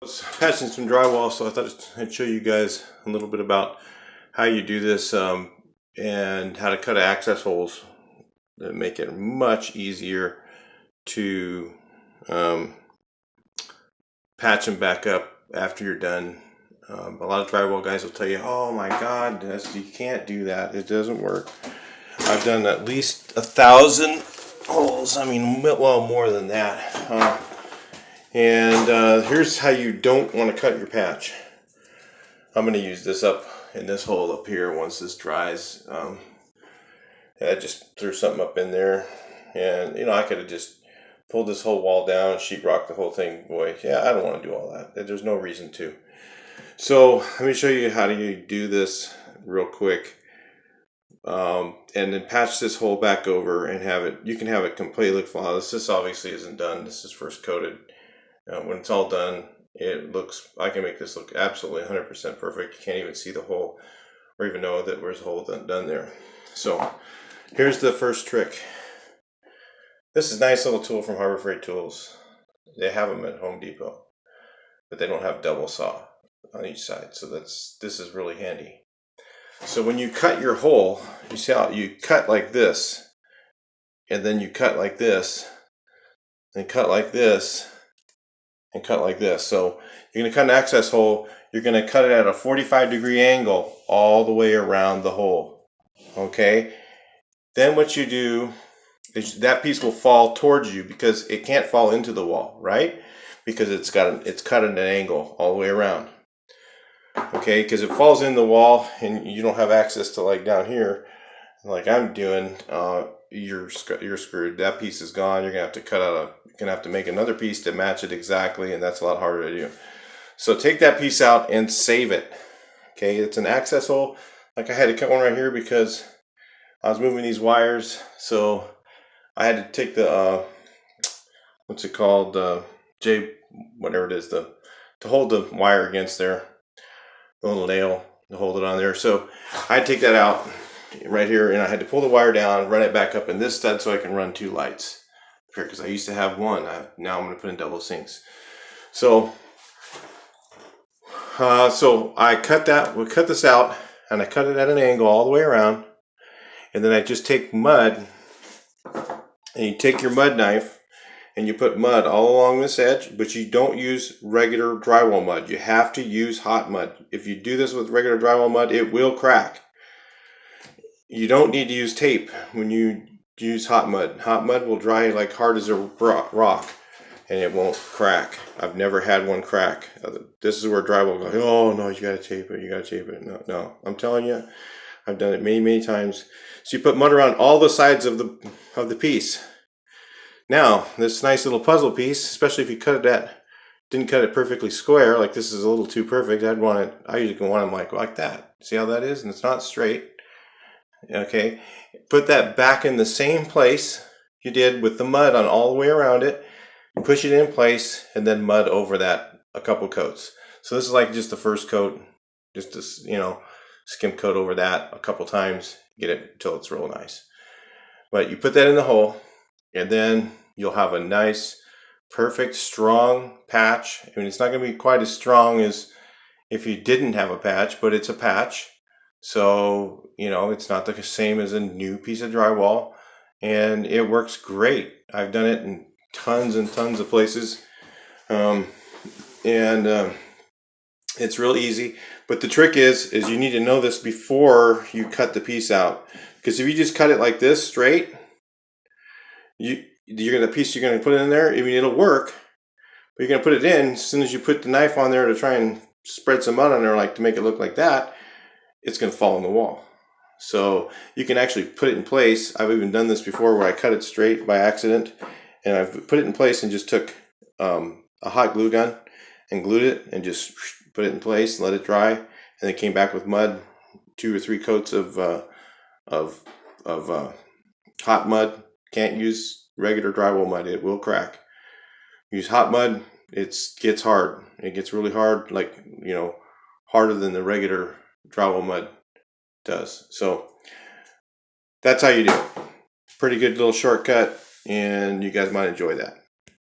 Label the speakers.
Speaker 1: I was patching some drywall, so I thought I'd show you guys a little bit about how you do this and how to cut access holes that make it much easier to patch them back up after you're done. A lot of drywall guys will tell you, oh my god, you can't do that, it doesn't work. I've done at least 1,000 holes, I mean, well, more than that. Here's how you don't want to cut your patch. I'm going to use this up in this hole up here once this dries. I just threw something up in there, and I could have just pulled this whole wall down and sheetrock the whole thing. Boy, yeah, I don't want to do all that. There's no reason to. So let me show you how do do this real quick, and then patch this hole back over and have it. You can have it completely flawless. This obviously isn't done. This is first coated. When it's all done, it looks. I can make this look absolutely 100% perfect. You can't even see the hole, or even know that there's a hole done there. So here's the first trick. This is a nice little tool from Harbor Freight Tools. They have them at Home Depot, but they don't have double saw on each side. So this is really handy. So when you cut your hole, you see how you cut like this, and then you cut like this, and cut like this, and cut like this. So you're going to cut an access hole. You're going to cut it at a 45-degree angle all the way around the hole. Okay? Then what you do is that piece will fall towards you because it can't fall into the wall, right? Because it's cut at an angle all the way around. Okay, because it falls in the wall and you don't have access to like down here, like I'm doing. You're screwed. That piece is gone. You're gonna have to you're gonna have to make another piece to match it exactly, and that's a lot harder to do. So take that piece out and save it. Okay, it's an access hole. Like I had to cut one right here because I was moving these wires, so I had to take the what's it called, whatever it is, to hold the wire against there, the little nail to hold it on there. So I had to take that out right here, and I had to pull the wire down, run it back up in this stud so I can run 2 lights here, because I used to have one. Now I'm going to put in double sinks. So I cut this out, and I cut it at an angle all the way around, and then I just take mud, and you take your mud knife and you put mud all along this edge, but you don't use regular drywall mud. You have to use hot mud. If you do this with regular drywall mud, it will crack. You don't need to use tape when you use hot mud. Hot mud will dry like hard as a rock, and it won't crack. I've never had one crack. This is where drywall goes, oh no, you gotta tape it, you gotta tape it. No, I'm telling you, I've done it many times. So you put mud around all the sides of the piece. Now, this nice little puzzle piece, especially if you didn't cut it perfectly square, like this is a little too perfect, I usually want them like that. See how that is? And it's not straight. Okay, put that back in the same place you did with the mud on all the way around it. Push it in place, and then mud over that a couple coats. So this is like just the first coat, just to, skim coat over that a couple times, get it until it's real nice. But you put that in the hole, and then you'll have a nice, perfect, strong patch. I mean, it's not going to be quite as strong as if you didn't have a patch, but it's a patch. So, it's not the same as a new piece of drywall, and it works great. I've done it in tons and tons of places, it's real easy. But the trick is you need to know this before you cut the piece out, because if you just cut it like this straight, the piece you're going to put in there, I mean, it'll work, but you're going to put it in as soon as you put the knife on there to try and spread some mud on there, like to make it look like that, it's going to fall in the wall. So you can actually put it in place. I've even done this before where I cut it straight by accident, and I've put it in place and just took a hot glue gun and glued it and just put it in place and let it dry, and then came back with mud, 2 or 3 coats of hot mud. Can't use regular drywall mud, it will crack. Use hot mud, it gets hard. It gets really hard, like, harder than the regular drywall mud does. So that's how you do it. Pretty good little shortcut, and you guys might enjoy that.